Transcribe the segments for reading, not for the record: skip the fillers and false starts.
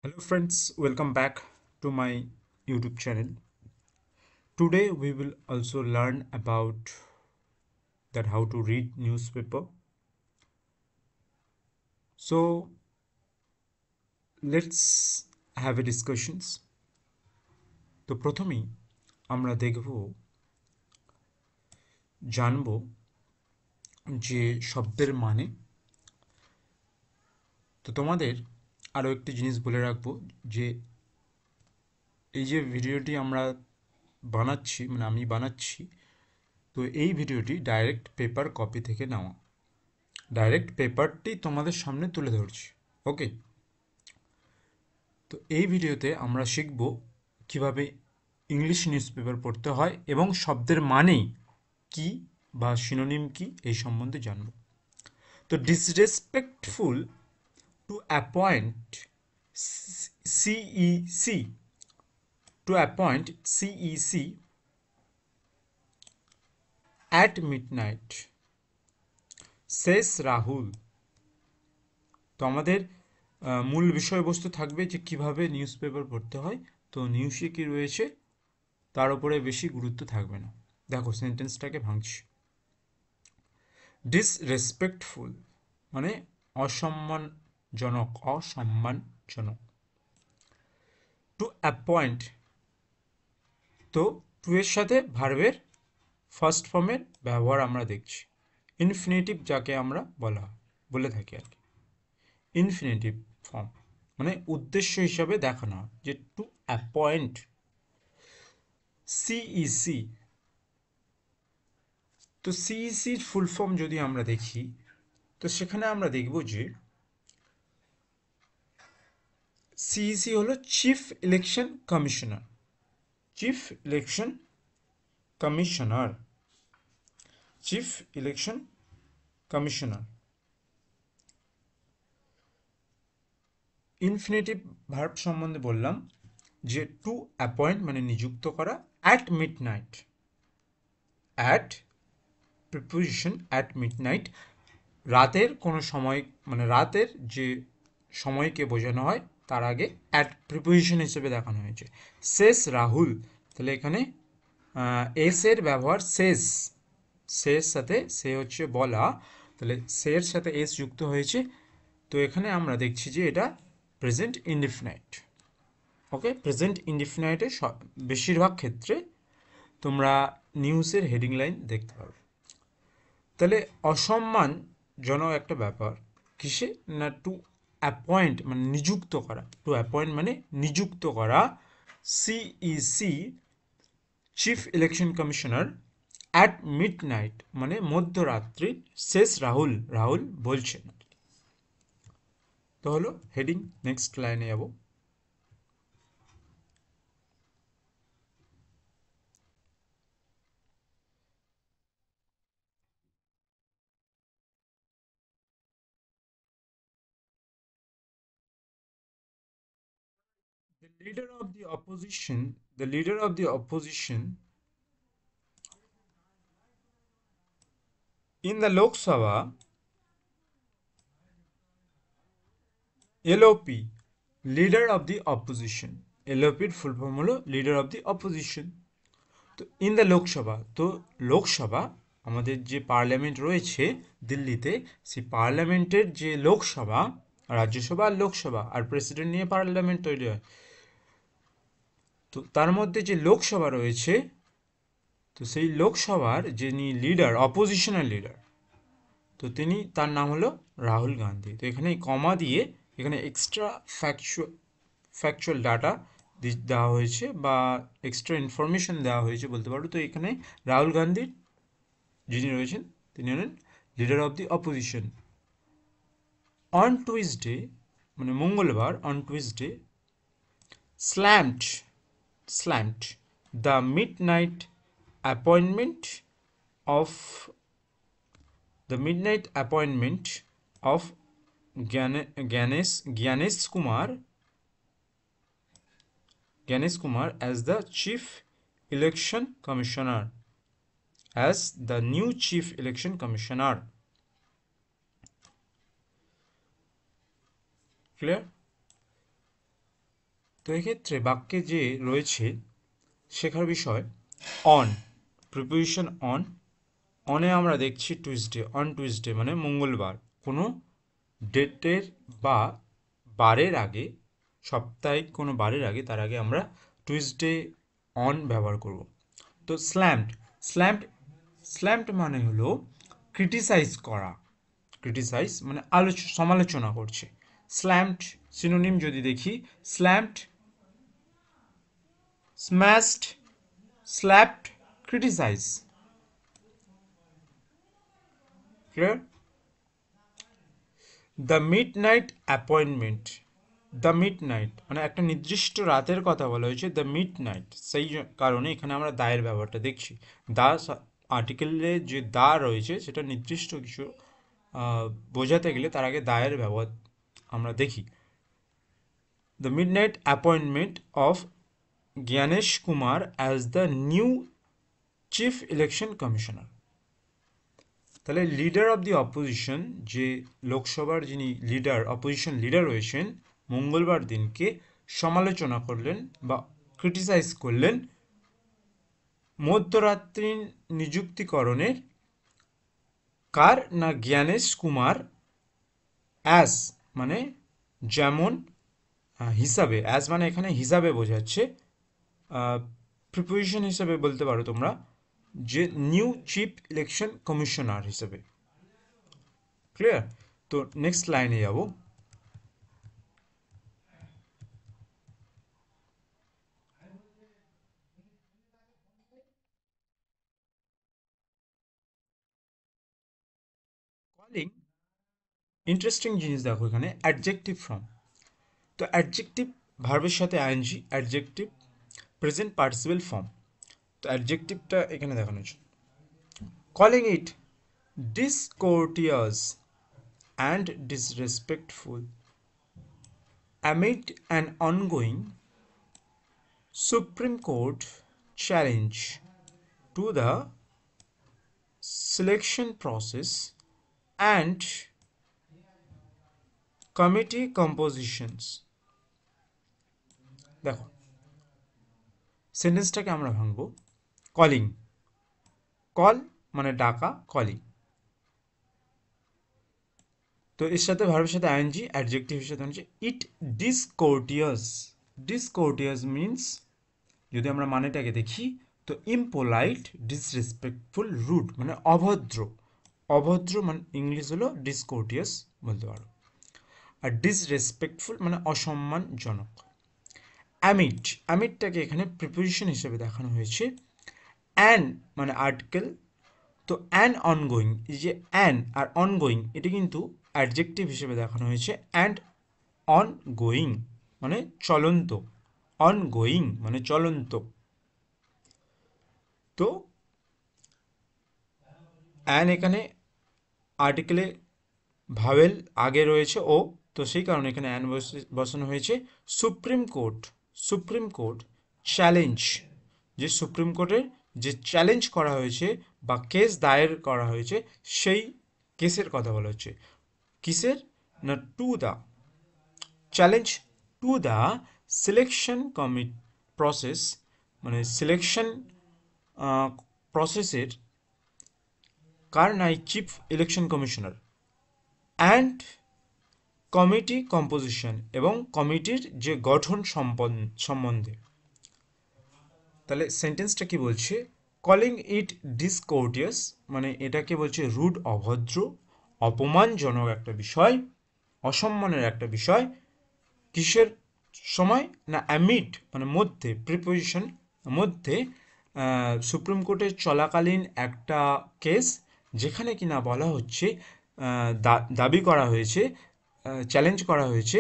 Hello friends, welcome back to my YouTube channel. Today we will also learn about that how to read newspaper. So let's have a discussions. তো প্রথমেই আমরা জানবো যে শব্দের মানে। তো তোমাদের আরো একটি জিনিস বলে রাখবো যে এই যে ভিডিওটি আমরা বানাচ্ছি মানে আমি বানাচ্ছি, তো এই ভিডিওটি ডাইরেক্ট পেপার কপি থেকে নেওয়া, ডাইরেক্ট পেপারটি তোমাদের সামনে তুলে ধরছি। ওকে, তো এই ভিডিওতে আমরা শিখব কিভাবে ইংলিশ নিউজপেপার পড়তে হয় এবং শব্দের মানে কি বা সিনোনিম কি এই সম্বন্ধে জানব। তো disrespectful two appoint CEC CEC at midnight, শেষ রাহুল। তো আমাদের মূল বিষয়বস্তু থাকবে যে কিভাবে নিউজপেপার পড়তে হয়। তো নিউজে কি রয়েছে তার উপরে বেশি গুরুত্ব থাকবে না। দেখো সেন্টেন্সটাকে ভাঙছি। ডিসরেসপেক্টফুল মানে অসম্মানজনক। টু অ্যাপয়েন্ট, তো টু এর সাথে ভার্বের ফার্স্ট ফর্মের ব্যবহার আমরা দেখছি। ইনফিনিটিভ যাকে আমরা বলে থাকি আর কি, ইনফিনিটিভ ফর্ম মানে উদ্দেশ্য হিসাবে দেখানো হয় যে টু অ্যাপয়েন্ট। সিইসি, তো সিইসির ফুল ফর্ম যদি আমরা দেখি তো সেখানে আমরা দেখব যে সিইসি হলো chief election commissioner. Chief election commissioner chief election commissioner. Infinitive verb সম্বন্ধে বললাম যে টু অ্যাপয়েন্ট মানে নিযুক্ত করা, at midnight, at preposition at midnight, রাতের কোনো সময় মানে রাতের যে সময়কে বোঝানো হয় তার আগে অ্যাট প্রিপোজিশন হিসেবে দেখানো হয়েছে। শেষ রাহুল, তাহলে এখানে এস এর ব্যবহার শেষ, শেষ সাথে সে হচ্ছে বলা, তাহলে সের সাথে এস যুক্ত হয়েছে। তো এখানে আমরা দেখছি যে এটা প্রেজেন্ট ইনডিফিনাইট। ওকে, প্রেজেন্ট ইনডিফিনাইটে বেশিরভাগ ক্ষেত্রে তোমরা নিউজের হেডিং লাইন দেখতে পাবে। তাহলে অসম্মানজনক একটা ব্যাপার কিসে না টু অ্যাপয়েন্ট মানে নিযুক্ত করা, টু অ্যাপয়েন্ট মানে নিযুক্ত করা CEC chief election commissioner at midnight মানে মধ্যরাত্রি, শেষ রাহুল বলছেন। তো হলো হেডিং, নেক্সট লাইনে যাব। The leader of the opposition in the Lok Sabha, LOP, leader of the opposition, LOP এর ফুল ফর্ম হলো লিডার অফ দি অপোজিশন। তো ইন দ্য লোকসভা, তো লোকসভা আমাদের যে পার্লামেন্ট রয়েছে দিল্লিতে, সেই পার্লামেন্টের যে লোকসভা, রাজ্যসভা আর লোকসভা আর প্রেসিডেন্ট নিয়ে পার্লামেন্ট তৈরি হয়, তো তার মধ্যে যে লোকসভা রয়েছে, তো সেই লোকসভার যিনি লিডার, অপোজিশনাল লিডার, তো তার নাম হলো রাহুল গান্ধী। তো এখানে কমা দিয়ে এখানে এক্সট্রা ফ্যাকচুয়াল ডাটা দেওয়া হয়েছে বা এক্সট্রা ইনফরমেশন দেওয়া হয়েছে বলতে পারো। তো এখানে রাহুল গান্ধীর যিনি রয়েছেন তিনি হলেন leader of the opposition. On Tuesday মানে মঙ্গলবার, on Tuesday slammed the midnight appointment of of Gyanesh Kumar as the chief election commissioner, as the new chief election commissioner. Clear? তো এক্ষেত্রে বাক্যে যে রয়েছে শেখার বিষয় অন, প্রিপোজিশন অন। অনে আমরা দেখছি টুইসডে, অন টুইসডে মানে মঙ্গলবার, কোনো ডেটের বা বারের আগে, সাপ্তাহিক কোনো বারের আগে, তার আগে আমরা টুইসডে অন ব্যবহার করব। তো স্ল্যাম্পড, স্ল্যাম্পড, স্ল্যাম্পড মানে হলো ক্রিটিসাইজ করা, ক্রিটিসাইজ মানে সমালোচনা করছে। স্ল্যাম্পড সিনোনিম যদি দেখি, slammed, smashed, slapped, criticise. Clear? The midnight appointment, the midnight মানে একটা নির্দিষ্ট রাতের কথা বলা হয়েছে, দ্য মিড নাইট, সেই কারণে এখানে আমরা দায়ের ব্যবহারটা দেখছি। দা আর্টিকেলে যে দা রয়েছে সেটা নির্দিষ্ট কিছু বোঝাতে গেলে তার আগে দায়ের ব্যবহার আমরা দেখি। The midnight appointment of Gyanesh Kumar as the new chief election commissioner. তাহলে লিডার অফ দি অপোজিশন, যে লোকসভার যিনি লিডার, অপোজিশন লিডার রয়েছেন, মঙ্গলবার দিনকে সমালোচনা করলেন বা ক্রিটিসাইজ করলেন মধ্যরাত্রি নিযুক্তিকরণের। কার না? জ্ঞানেশ কুমার, অ্যাজ মানে যেমন, হিসাবে, অ্যাজ মানে এখানে হিসাবে বোঝাচ্ছে, প্রিপোজিশন হিসাবে বলতে পারো তোমরা, যে নিউ চিফ ইলেকশন কমিশনার হিসেবে। ক্লিয়ার? তো নেক্সট লাইনে যাব। কলিং, ইন্টারেস্টিং জিনিস দেখো এখানে অ্যাডজেক্টিভ ফর্ম। তো অ্যাডজেক্টিভ ভার্বের সাথে I N G, adjective present participle form. তো অ্যাডজেক্টিভটা এখানে দেখানো হচ্ছে, calling it discourteous and disrespectful amid an ongoing Supreme Court challenge to the selection process and committee compositions. দেখো সেন্টেন্সটাকে আমরা ভাঙবো। কলিং, কল মানে ডাকা, কলিং। তো এর সাথে ভার্বের সাথে আইএনজি, অ্যাডজেক্টিভের সাথে হচ্ছে ইট ডিসকোর্টিয়াস। ডিসকোর্টিয়াস মিনস, যদি আমরা মানেটাকে দেখি, তো ইমপোলাইট, ডিসরেসপেক্টফুল, রুড মানে অভদ্র। অভদ্র মানে ইংলিশ হলো ডিসকোর্টিয়াস বলতে পারো। আর ডিসরেসপেক্টফুল মানে অসম্মানজনক। অ্যামিড, অ্যামিডটাকে এখানে প্রিপোজিশন হিসেবে দেখানো হয়েছে। অ্যান মানে আর্টিকেল, তো অ্যান অনগোয়িং, এই যে অ্যান আর অনগোয়িং এটা কিন্তু অ্যাডজেক্টিভ হিসেবে দেখানো হয়েছে। অ্যান্ড অনগোয়িং মানে চলন্ত, অনগোয়িং মানে চলন্ত। তো অ্যান এখানে আর্টিকেলে ভাওয়েল আগে রয়েছে ও, তো সেই কারণে এখানে অ্যান বসানো হয়েছে। Supreme court, supreme court challenge, যে সুপ্রিম কোর্টের যে চ্যালেঞ্জ করা হয়েছে বা কেস দায়ের করা হয়েছে, সেই কেসের কথা বলা হচ্ছে। কিসের না? To the challenge to the selection process, মানে সিলেকশন প্রসেসের কার নাই? Chief election commissioner. And committee composition এবং কমিটির যে গঠন সম্বন্ধে। তাহলে সেন্টেন্সটা কি বলছে? কলিং ইট ডিসকোর্টিয়াস মানে এটাকে বলছে রুড, অভদ্র, অপমানজনক একটা বিষয়, অসম্মানের একটা বিষয়। কিসের সময় না? অ্যামিড মানে মধ্যে, প্রিপোজিশন মধ্যে, সুপ্রিম কোর্টের চলাকালীন একটা কেস, যেখানে কিনা বলা হচ্ছে, দাবি করা হয়েছে, চ্যালেঞ্জ করা হয়েছে,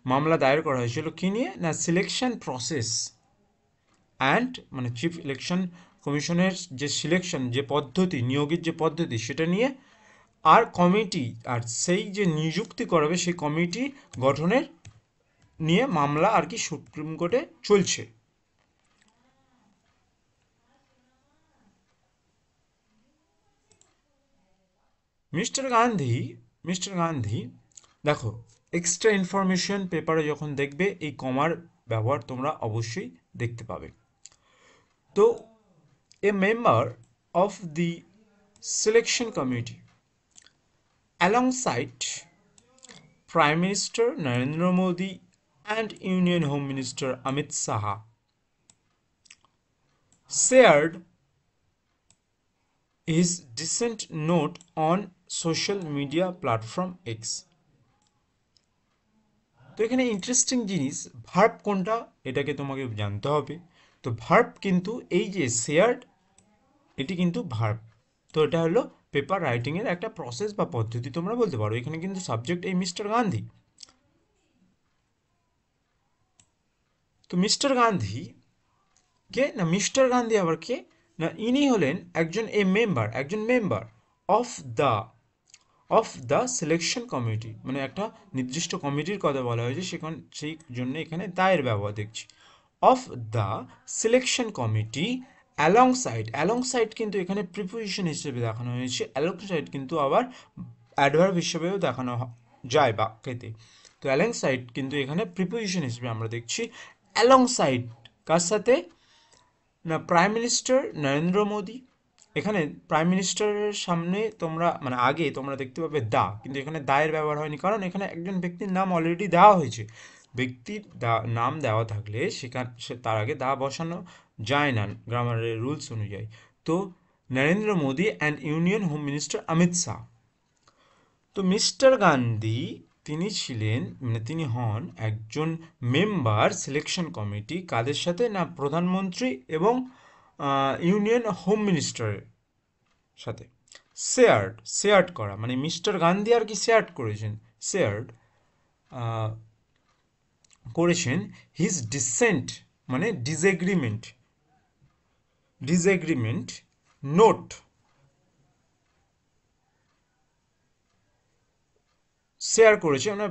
মামলা দায়ের করা হয়েছিল কী নিয়ে না? সিলেকশন প্রসেস অ্যান্ড মানে চিফ ইলেকশন কমিশনের যে সিলেকশন, যে পদ্ধতি, নিয়োগের যে পদ্ধতি সেটা নিয়ে, আর কমিটি, আর সেই যে নিযুক্তি করাবে সেই কমিটি গঠনের নিয়ে মামলা আর কি সুপ্রিম কোর্টে চলছে। মিস্টার গান্ধী দেখো, এক্সট্রা ইনফরমেশন পেপারে যখন দেখবে এই কমার ব্যবহার তোমরা অবশ্যই দেখতে পাবে। তো a member of the selection committee alongside Prime Minister Narendra Modi and Union Home Minister Amit Shah shared his dissent note on social media platform X. তো এখানে ইন্টারেস্টিং জিনিস, ভার্ব কোনটা এটাকে তোমাকে জানতে হবে। তো ভার্ব কিন্তু এই যে শেয়ার্ড, এটি কিন্তু ভার্ব। তো এটা হলো পেপার রাইটিংয়ের একটা প্রসেস বা পদ্ধতি তোমরা বলতে পারো। এখানে কিন্তু সাবজেক্ট এই মিস্টার গান্ধী। তো মিস্টার গান্ধী কে না, মিস্টার গান্ধী আবার কে না, ইনি হলেন একজন member of the selection committee, মানে একটা নির্দিষ্ট কমিটির কথা বলা হয়েছে, সেই জন্য এখানে দায়ের ব্যবহার দেখছি। Of the selection committee alongside কিন্তু এখানে প্রিপোজিশন হিসেবে দেখানো হয়েছে। অ্যালংসাইড কিন্তু আবার অ্যাডভার্ব হিসেবেও দেখানো যায় বাক্যেতে। তো অ্যালংসাইড কিন্তু এখানে প্রিপোজিশন হিসেবে আমরা দেখছি। অ্যালংসাইড কার সাথে না, প্রাইম মিনিস্টার নরেন্দ্র মোদী। এখানে প্রাইম মিনিস্টারের সামনে তোমরা মানে আগে তোমরা দেখতে পাবে দা, কিন্তু এখানে দায়ের ব্যবহার হয়নি, কারণ এখানে একজন ব্যক্তির নাম অলরেডি দেওয়া হয়েছে। ব্যক্তির নাম দেওয়া থাকলে তার আগে দা বসানো যায় না গ্রামারের রুলস অনুযায়ী। তো Narendra Modi and union home minister Amit Shah. তো মিস্টার গান্ধী তিনি হন একজন মেম্বার সিলেকশন কমিটি, কাদের সাথে না, প্রধানমন্ত্রী এবং ইউনিয়ন হোম মিনিস্টারের সাথে। শেয়ার্ড করা মানে মিস্টার গান্ধী আর কি করেছেন হিজ ডিসেন্ট মানে ডিসএগ্রিমেন্ট নোট শেয়ার করেছে, মানে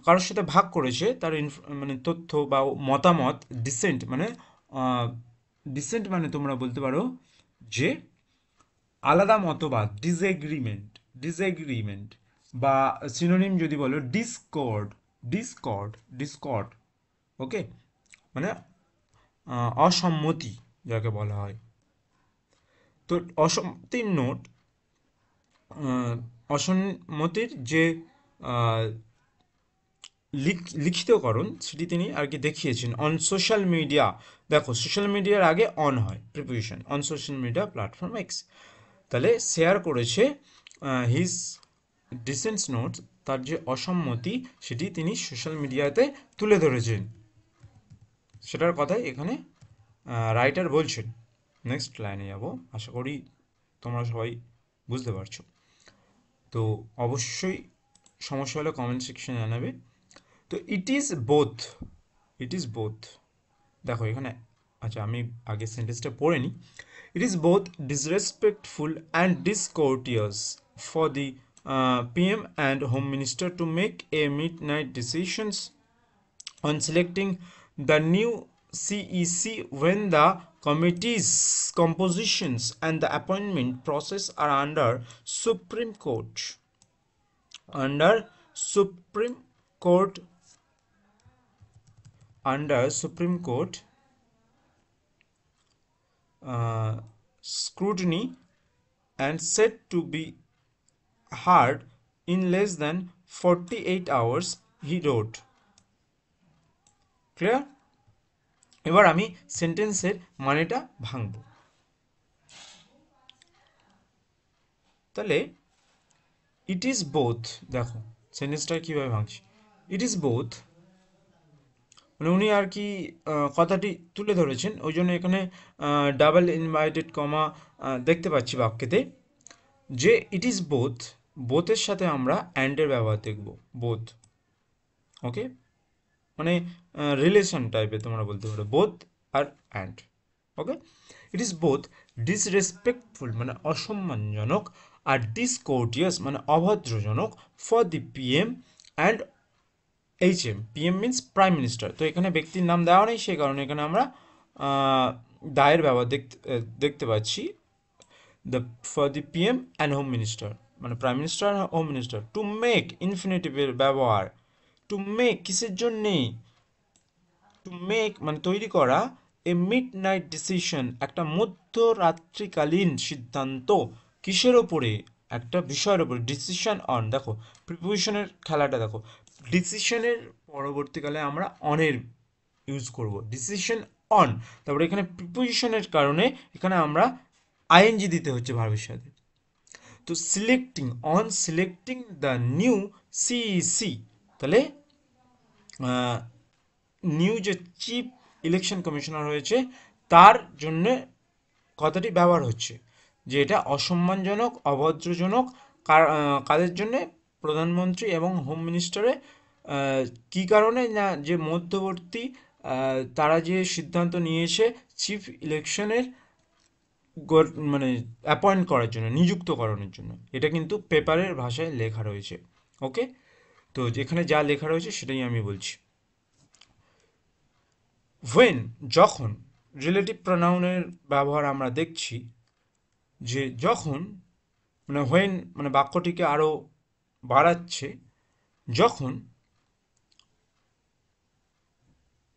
কারোর সাথে ভাগ করেছে তার মানে তথ্য বা মতামত। ডিসেন্ট মানে তোমরা বলতে পারো যে আলাদা মতবাদ। ডিসএগ্রিমেন্ট বা সিনোনিম যদি বলো ডিসকর্ড। ওকে, মানে অসম্মতি যাকে বলা হয়। তো অসম্মতির যে লিখিতকরণ সেটি তিনি আর কি দেখিয়েছেন অন সোশ্যাল মিডিয়া। দেখো সোশ্যাল মিডিয়ার আগে অন হয় preposition, on social media platform x. তাহলে শেয়ার করেছে হিজ ডিসেন্স নোট, তার যে অসম্মতি সেটি তিনি সোশ্যাল মিডিয়াতে তুলে ধরেছেন, সেটার কথাই এখানে রাইটার বলছেন। নেক্সট লাইনে যাব, আশা করি তোমরা সবাই বুঝতে পারছো। তো অবশ্যই সমস্যা হলে কমেন্ট সেকশনে জানাবে। তো ইট ইজ বোথ দেখো এখানে, আচ্ছা আমি আগে সেন্টেন্সটা পড়ে নিই। It is both disrespectful and discourteous for the PM and Home Minister to make a midnight decisions on selecting the new CEC when the committee's compositions and the appointment process are under Supreme Court scrutiny and said to be heard in less than 48 hours, he wrote. Clear? এবার আমি সেন্টেন্সের মানেটা ভাঙব। তাহলে ইট is both, দেখো সেন্টেন্সটা কিভাবে ভাঙছি। ইট is both মানে উনি আর কি কথাটি তুলে ধরেছেন, ওই জন্য এখানে ডাবল ইনভাইটেড কমা দেখতে পাচ্ছি বাক্যেতে, যে ইট ইজ বোথের সাথে আমরা অ্যান্ডের ব্যবহার দেখব, বোথ। ওকে, মানে রিলেশন টাইপের তোমরা বলতে পারো, বোথ আর and. Okay, it is both disrespectful মানে অসম্মানজনক, আর ডিসকোর্টিয়াস মানে অভদ্রজনক for the PM and HM। PM means prime minister. তো এখানে ব্যক্তির নাম দেওয়া নেই, সেই কারণে এখানে আমরা দায়ের ব্যবহার দেখতে পাচ্ছি। For the PM and home minister মানে প্রাইম মিনিস্টার আর হোম মিনিস্টার। টু মেক ইনফিনিটিভের ব্যবহার, টু মেক কিসের জন্যে, টু মেক মানে তৈরি করা এ মিড নাইট ডিসিশন একটা মধ্যরাত্রিকালীন সিদ্ধান্ত কিসের ওপরে, একটা বিষয়ের ওপরে, ডিসিশন অন। দেখো প্রিপোজিশনের খেলাটা দেখো, ডিসিশনের পরবর্তীকালে আমরা অনের ইউজ করব, ডিসিশন অন, তারপরে এখানে প্রিপোজিশনের কারণে এখানে আমরা আইএনজি দিতে হচ্ছে ভার্বের সাথে। তো selecting, on selecting the new CEC, তাহলে নিউ যে চিফ ইলেকশন কমিশনার হয়েছে তার জন্যে কথাটি ব্যবহার হচ্ছে, যে এটা অসম্মানজনক, অভদ্রজনক। কাদের জন্যে? প্রধানমন্ত্রী এবং হোম মিনিস্টারে। কী কারণে? না, যে মধ্যবর্তী তারা যে সিদ্ধান্ত নিয়েছে চিফ ইলেকশনের মানে অ্যাপয়েন্ট করার জন্য, নিযুক্তকরণের জন্য। এটা কিন্তু পেপারের ভাষায় লেখা রয়েছে। ওকে, তো যেখানে যা লেখা রয়েছে সেটাই আমি বলছি। হোয়েন, যখন, রিলেটিভ প্রোনাউনের ব্যবহার আমরা দেখছি, যে যখন মানে হোয়েন মানে বাক্যটিকে আরও বাড়াচ্ছে, যখন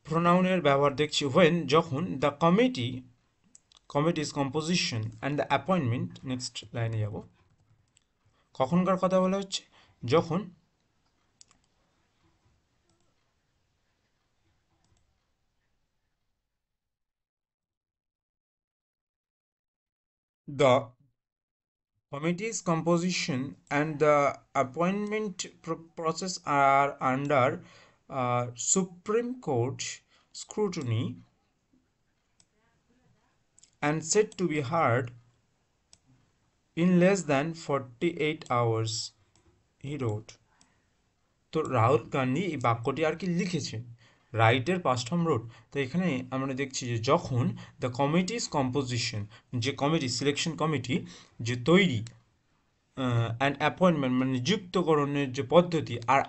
প্রোনাউনের ব্যবহার দেখছি হোয়েন, যখন the committees composition and the appointment, next লাইনে যাব, কখনকার কথা বলা হচ্ছে? যখন the committee's composition and the appointment process are under Supreme Court scrutiny and said to be heard in less than 48 hours, he wrote. তো রাহুল গান্ধী এই বাক্যটি আর কি লিখেছেন, রাইটের পাস্ট ফর্ম রোড। তো এখানে আমরা দেখছি যে যখন দ্য কমিটিস কম্পোজিশন, যে কমিটি, সিলেকশন কমিটি যে তৈরি, অ্যান্ড অ্যাপয়েন্টমেন্ট মানে নিযুক্তকরণের যে পদ্ধতি, আর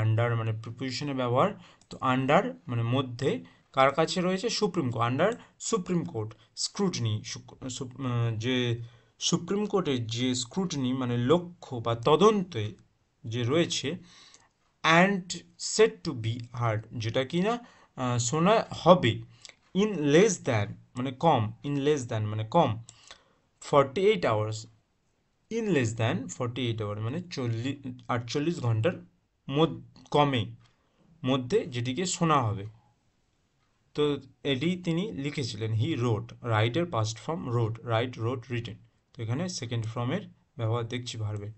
আন্ডার মানে প্রিপোজিশনের ব্যবহার। তো আন্ডার মানে মধ্যে, কার কাছে রয়েছে? Supreme Court, under Supreme Court scrutiny, যে সুপ্রিম কোর্টের যে স্ক্রুটিনি মানে লক্ষ্য বা তদন্তে যে রয়েছে, and set to be heard, যেটা কি না শোনা হবে, ইন লেস দ্যান মানে কম, ইন লেস দ্যান মানে কম, 48 hours, in less than 48 hour মানে 48 ঘন্টার কমে, মধ্যে যেটিকে শোনা হবে। তো এটি তিনি লিখেছিলেন, হি রোট, রাইটের past form wrote, write, wrote, written. তো এখানে সেকেন্ড ফর্মের ব্যবহার দেখছি ভার্বে।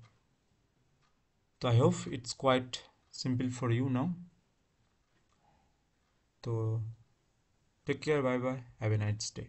তো I hope it's quite simple for you now. তো take care, bye bye, have a nice day.